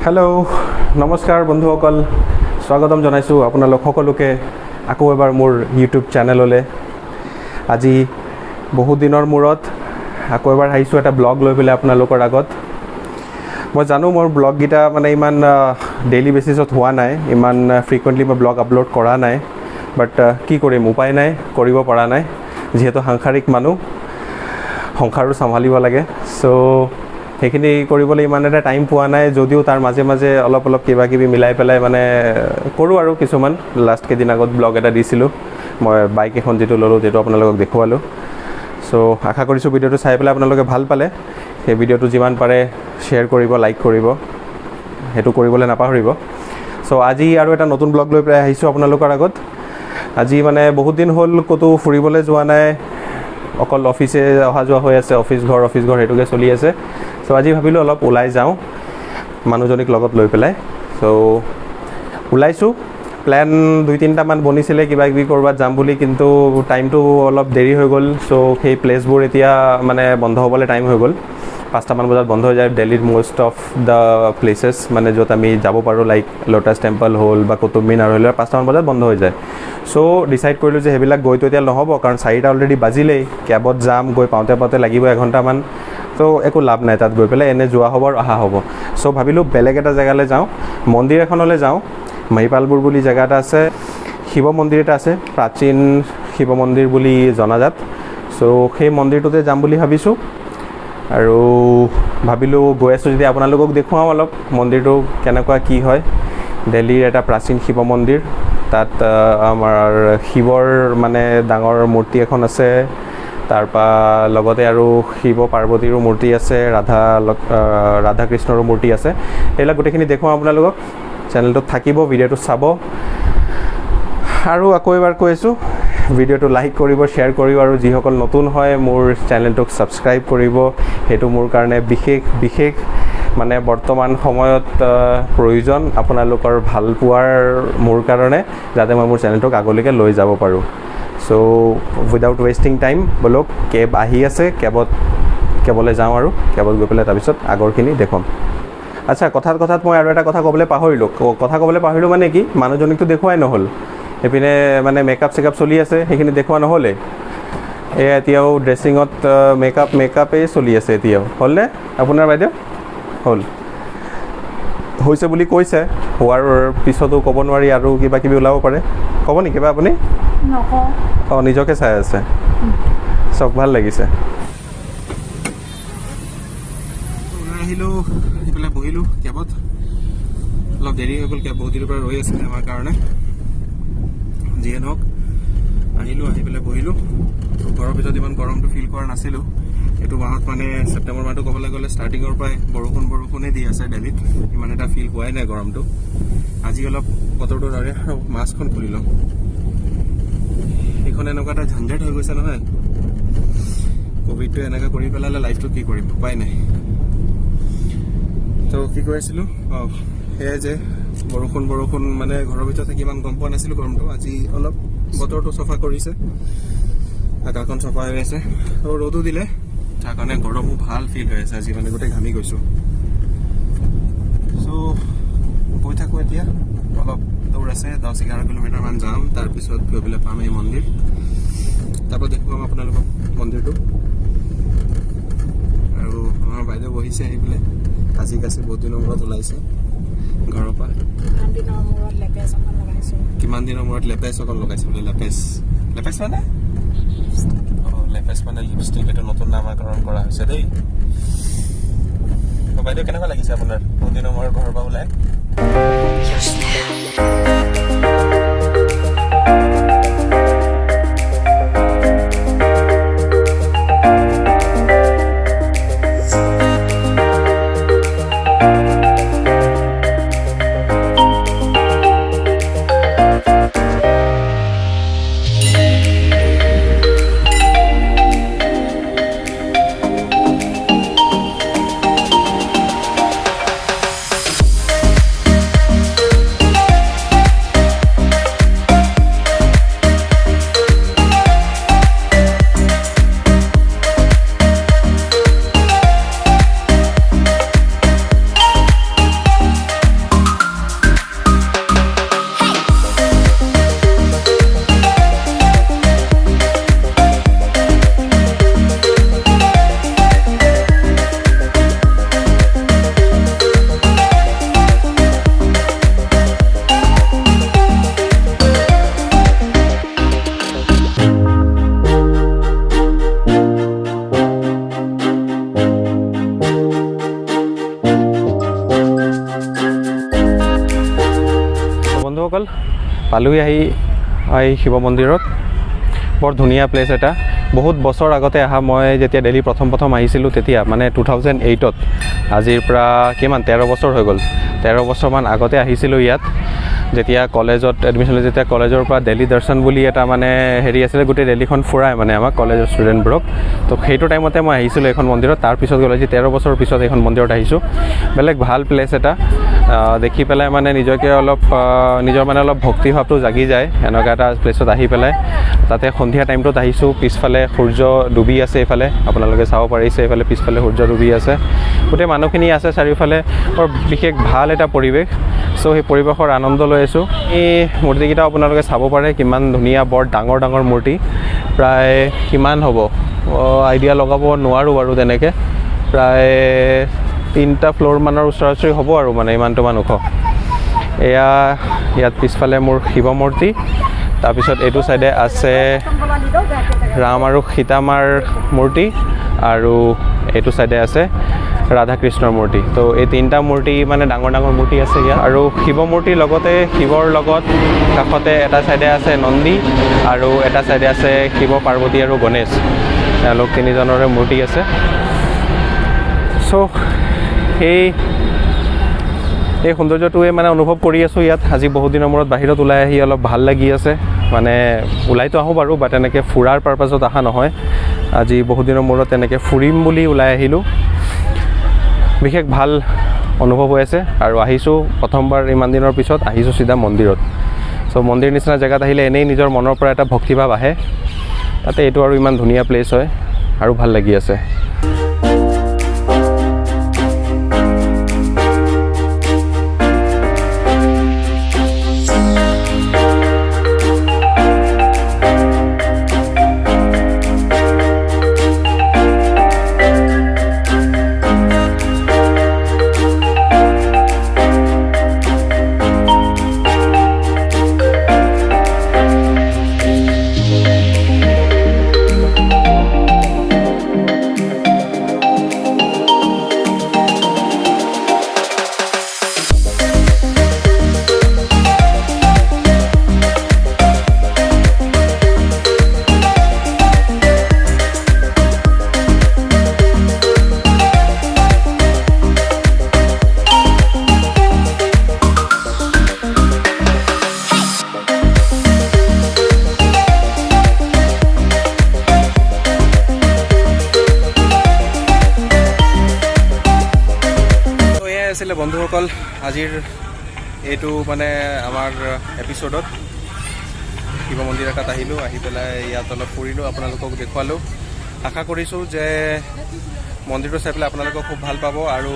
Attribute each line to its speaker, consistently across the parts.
Speaker 1: Hello' নমস্কাৰ বন্ধুসকল, স্বাগতম জনাইছোঁ আপোনালোক সকলোকে আকৌ এবাৰ মোৰ ইউটিউব চেনেললৈ। আজি বহুত দিনৰ মূৰত আকৌ এবাৰ আহিছোঁ এটা ব্লগ লৈ পেলাই আপোনালোকৰ আগত। মই জানো মোৰ ব্লগকেইটা মানে ইমান ডেইলি বেচিছত হোৱা নাই, ইমান ফ্ৰিকুৱেণ্টলি মই ব্লগ আপলোড কৰা নাই, বাট কি কৰিম, উপায় নাই, কৰিব পৰা নাই, যিহেতু সাংসাৰিক মানুহ, সংসাৰো চম্ভালিব লাগে। চ' সেইখিনি কৰিবলৈ ইমান এটা টাইম পোৱা নাই, যদিও তাৰ মাজে মাজে অলপ কিবা কিবি মিলাই পেলাই মানে কৰোঁ আৰু কিছুমান। লাষ্ট কেইদিন আগত ব্লগ এটা দিছিলোঁ, মই বাইক এখন যিটো ল'লোঁ, যিটো আপোনালোকক দেখুৱালোঁ। চ' আশা কৰিছোঁ ভিডিঅ'টো চাই পেলাই আপোনালোকে ভাল পালে। সেই ভিডিঅ'টো যিমান পাৰে শ্বেয়াৰ কৰিব, লাইক কৰিব, সেইটো কৰিবলৈ নাপাহৰিব। চ' আজি আৰু এটা নতুন ব্লগ লৈ পেলাই আহিছোঁ আপোনালোকৰ আগত। আজি মানে বহুত দিন হ'ল ক'তো ফুৰিবলৈ যোৱা নাই, অকল অফিচে অহা যোৱা হৈ আছে, অফিচ ঘৰ সেইটোকে চলি আছে। চ' আজি ভাবিলোঁ অলপ ওলাই যাওঁ মানুহজনীক লগত লৈ পেলাই। চ' ওলাইছোঁ, প্লেন 2-3টামান বনিছিলে কিবা কিবি ক'ৰবাত যাম বুলি, কিন্তু টাইমটো অলপ দেৰি হৈ গ'ল। চ' সেই প্লেচবোৰ এতিয়া মানে বন্ধ হ'বলৈ টাইম হৈ গ'ল। 5টামান বজাত বন্ধ হৈ যায় দিল্লীৰ মষ্ট অফ দ্য প্লেচেছ, মানে য'ত আমি যাব পাৰোঁ, লাইক লোটাছ টেম্পল হ'ল বা কুতুব মিনাৰ হ'ল, 5টামান বজাত বন্ধ হৈ যায়। চ' ডিচাইড কৰিলোঁ যে সেইবিলাক গৈতো এতিয়া নহ'ব, কাৰণ 4টা অলৰেডি বাজিলেই, কেবত যাম, গৈ পাওঁতে লাগিব 1 ঘণ্টামান। ত' একো লাভ নাই তাত গৈ পেলাই, এনে যোৱা হ'ব আৰু অহা হ'ব। চ' ভাবিলোঁ বেলেগ এটা জেগালৈ যাওঁ, মন্দিৰ এখনলৈ যাওঁ। মাহিপালপুৰ বুলি জেগা এটা আছে, শিৱ মন্দিৰ এটা আছে, প্ৰাচীন শিৱ মন্দিৰ বুলি জনাজাত। চ' সেই মন্দিৰটোতে যাম বুলি ভাবিছোঁ। আৰু ভাবিলোঁ গৈ আছোঁ যদি আপোনালোকক দেখুৱাওঁ অলপ মন্দিৰটো কেনেকুৱা কি হয়। দিল্লীৰ এটা প্ৰাচীন শিৱ মন্দিৰ, তাত আমাৰ শিৱৰ মানে ডাঙৰ মূৰ্তি এখন আছে, তাৰপৰা লগতে আৰু শিৱ পাৰ্বতীৰো মূৰ্তি আছে, ৰাধা কৃষ্ণৰো মূৰ্তি আছে। এইবিলাক গোটেইখিনি দেখুৱাওঁ আপোনালোকক। চেনেলটোত থাকিব, ভিডিঅ'টো চাব। আৰু আকৌ এবাৰ কৈ আছোঁ, ভিডিঅ'টো লাইক কৰিব, শ্বেয়াৰ কৰিব, আৰু যিসকল নতুন হয় মোৰ চেনেলটোক ছাবস্ক্ৰাইব কৰিব। সেইটো মোৰ কাৰণে বিশেষ মানে বৰ্তমান সময়ত প্ৰয়োজন, আপোনালোকৰ ভাল পোৱাৰ মোৰ কাৰণে, যাতে মই মোৰ চেনেলটোক আগলৈকে লৈ যাব পাৰোঁ। চ' উইদাউট ৱেষ্টিং টাইম, ব'লক কেব আহি আছে, কেবলৈ যাওঁ আৰু কেবত গৈ পেলাই তাৰপিছত আগৰখিনি দেখুৱাম। আচ্ছা, কথাত মই আৰু এটা কথা ক'বলৈ পাহৰিলোঁ মানে কি, মানুহজনীকতো দেখুৱাই নহ'ল। এইপিনে মানে মেকআপ চলি আছে, সেইখিনি দেখুওৱা নহ'লে। এতিয়াও ড্ৰেছিঙত মেকআপেই চলি আছে এতিয়াও। হ'লনে আপোনাৰ বাইদেউ? হ'ল, হৈছে বুলি কৈছে। হোৱাৰ পিছতো ক'ব নোৱাৰি, আৰু কিবা কিবি ওলাব পাৰে। ক'ব নেকি কিবা আপুনি?
Speaker 2: নকওঁ।
Speaker 1: অঁ, নিজকে চাই আছে, চব ভাল লাগিছে। ওলাই আহিলোঁ, আহি পেলাই বহিলোঁ কেবত। অলপ দেৰি হৈ গ'ল, কেব বহুত দিনৰ পৰা ৰৈ আছিলে আমাৰ কাৰণে। যিয়ে নহওক আহিলোঁ, আহি পেলাই বহিলোঁ। ঘৰৰ ভিতৰত ইমান গৰমটো ফিল কৰা নাছিলোঁ। এইটো মাহত মানে ছেপ্টেম্বৰ মাহটো ক'বলৈ গ'লে ষ্টাৰ্টিঙৰ পৰাই বৰষুণেই দি আছে দিল্লীত, ইমান এটা ফিল হোৱাই নাই গৰমটো। আজি অলপ বতৰটো ধৰে, মাছখন খুলি লওঁ। এইখন এনেকুৱা এটা ঝঞ্ঝাট হৈ গৈছে নহয়, ক'ভিডটোৱে এনেকৈ কৰি পেলালে লাইফটো কি কৰিম, উপায় নাই। তো কি কৈ আছিলোঁ, সেয়াই যে বৰষুণ মানে ঘৰৰ ভিতৰত থাকি ইমান গম পোৱা নাছিলোঁ গৰমটো। আজি অলপ বতৰটো চফা কৰিছে, আকাশখন চফা হৈ আছে, আৰু ৰ'দো দিলে, তাৰ কাৰণে গৰমো ভাল ফিল হৈ আছে আজি, মানে গোটেই ঘামি গৈছোঁ। চ' গৈ থাকোঁ এতিয়া, অলপ দূৰ আছে, 10-11 কিলোমিটাৰমান যাম, তাৰপিছত গৈ পেলাই পাম এই মন্দিৰ। তাৰপৰা দেখুৱাম আপোনালোকক মন্দিৰটো। আৰু আমাৰ বাইদেউ বহিছে আহি পেলাই, কাজি বহুত দিনৰ মূৰত ওলাইছে ঘৰৰ পৰা। কিমান দিনৰ মূৰত লেপেচ অকণ লগাইছে বোলে। লেপেচ মানে? অঁ, লেপেচ মানে লিপষ্টিক। এইটো নতুন নামাকৰণ কৰা হৈছে দেই। বাইদেউ কেনেকুৱা লাগিছে আপোনাৰ বহুত দিনৰ মূৰত ঘৰৰ পৰা ওলাই? বন্ধুসকল পালোহি আহি শিৱ মন্দিৰত বৰ ধুনীয়া প্লেচ এটা বহুত বছৰ আগতে আহা মই যেতিয়া দিল্লী প্ৰথম আহিছিলোঁ তেতিয়া মানে 2008ত আজিৰ পৰা কিমান 13 বছৰ হৈ গ'ল 13 বছৰমান আগতে আহিছিলোঁ ইয়াত যেতিয়া কলেজত এডমিশ্যন লৈ যেতিয়া কলেজৰ পৰা দিল্লী দৰ্শন বুলি এটা মানে হেৰি আছিলে গোটেই দিল্লীখন ফুৰাই মানে আমাক কলেজৰ ষ্টুডেণ্টবোৰক তো সেইটো টাইমতে মই আহিছিলোঁ এখন মন্দিৰত তাৰপিছত গ'ল আজি 13 বছৰৰ পিছত এখন মন্দিৰত আহিছোঁ বেলেগ ভাল প্লেচ এটা দেখি পেলাই মানে নিজকে অলপ নিজৰ মানে অলপ ভক্তিভাৱটো জাগি যায় এনেকুৱা এটা প্লেচত আহি পেলাই তাতে সন্ধিয়া টাইমটোত আহিছোঁ পিছফালে সূৰ্য ডুবি আছে এইফালে আপোনালোকে চাব পাৰিছে এইফালে পিছফালে সূৰ্য ডুবি আছে গোটেই মানুহখিনি আছে চাৰিওফালে বৰ বিশেষ ভাল এটা পৰিৱেশ চ' সেই পৰিৱেশৰ আনন্দ লৈ আছোঁ এই মূৰ্তিকেইটা আপোনালোকে চাব পাৰে কিমান ধুনীয়া বৰ ডাঙৰ মূৰ্তি প্ৰায় কিমান হ'ব আইডিয়া লগাব নোৱাৰোঁ বাৰু তেনেকৈ প্ৰায় 3টা ফ্ল'ৰ মানৰ ওচৰা-ওচৰি হ'ব আৰু মানে ইমানটোমান ওখ এয়া ইয়াত পিছফালে মোৰ শিৱ মূৰ্তি তাৰপিছত এইটো চাইডে আছে ৰাম আৰু সীতামাৰ মূৰ্তি আৰু এইটো চাইডে আছে ৰাধা কৃষ্ণৰ মূৰ্তি তো এই 3টা মূৰ্তি মানে ডাঙৰ মূৰ্তি আছে ইয়াত আৰু শিৱ মূৰ্তিৰ লগতে শিৱৰ লগত কাষতে এটা চাইডে আছে নন্দী আৰু এটা চাইডে আছে শিৱ পাৰ্বতী আৰু গণেশ তেওঁলোক 3জনৰে মূৰ্তি আছে চ' এই সৌন্দৰ্যটোৱে মানে অনুভৱ কৰি আছোঁ ইয়াত আজি বহুত দিনৰ মূৰত বাহিৰত ওলাই আহি অলপ ভাল লাগি আছে মানে ওলাইতো আহোঁ বাৰু বাট এনেকৈ ফুৰাৰ পাৰপাছত অহা নহয় আজি বহুত দিনৰ মূৰত এনেকৈ ফুৰিম বুলি ওলাই আহিলোঁ বিশেষ ভাল অনুভৱ হৈ আছে আৰু আহিছোঁ প্ৰথমবাৰ ইমান দিনৰ পিছত আহিছোঁ চিধা মন্দিৰত চ' মন্দিৰ নিচিনা জেগাত আহিলে এনেই নিজৰ মনৰ পৰা এটা ভক্তিভাৱ আহে তাতে এইটো আৰু ইমান ধুনীয়া প্লেচ হয় আৰু ভাল লাগি আছে আছিলে বন্ধুসকল আজিৰ এইটো মানে আমাৰ এপিছডত শিৱ মন্দিৰ এটাত আহিলোঁ আহি পেলাই ইয়াত অলপ ফুৰিলোঁ আপোনালোকক দেখুৱালোঁ আশা কৰিছোঁ যে মন্দিৰটো চাই পেলাই আপোনালোকক খুব ভাল পাব আৰু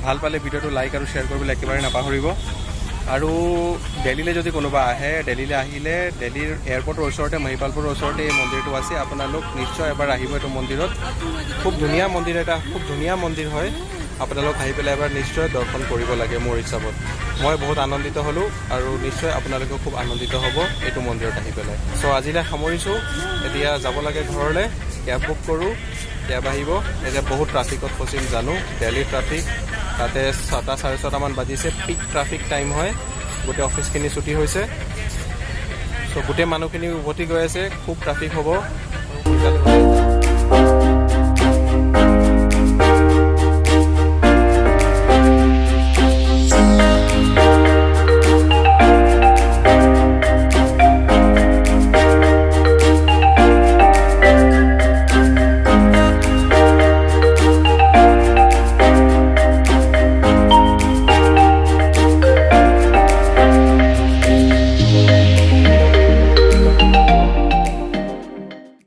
Speaker 1: ভাল পালে ভিডিঅ'টো লাইক আৰু শ্বেয়াৰ কৰিবলৈ একেবাৰে নাপাহৰিব আৰু দিল্লীলৈ যদি কোনোবা আহে দিল্লীলৈ আহিলে দিল্লীৰ এয়াৰপৰ্টৰ ওচৰতে মহিপালপুৰৰ ওচৰতে এই মন্দিৰটো আছে আপোনালোক নিশ্চয় এবাৰ আহিব এইটো মন্দিৰত খুব ধুনীয়া মন্দিৰ এটা খুব ধুনীয়া মন্দিৰ হয় আপোনালোক আহি পেলাই এবাৰ নিশ্চয় দৰ্শন কৰিব লাগে মোৰ হিচাপত মই বহুত আনন্দিত হ'লোঁ আৰু নিশ্চয় আপোনালোকেও খুব আনন্দিত হ'ব এইটো মন্দিৰত আহি পেলাই চ' আজিলৈ সামৰিছোঁ এতিয়া যাব লাগে ঘৰলৈ কেব বুক কৰোঁ কেব আহিব এতিয়া বহুত ট্ৰাফিকত ফচিম জানো দিল্লীৰ ট্ৰাফিক তাতে 6টা 6:30মান বাজিছে পিক ট্ৰাফিক টাইম হয় গোটেই অফিচখিনি ছুটি হৈছে চ' গোটেই মানুহখিনি উভতি গৈ আছে খুব ট্ৰাফিক হ'ব সোনকালে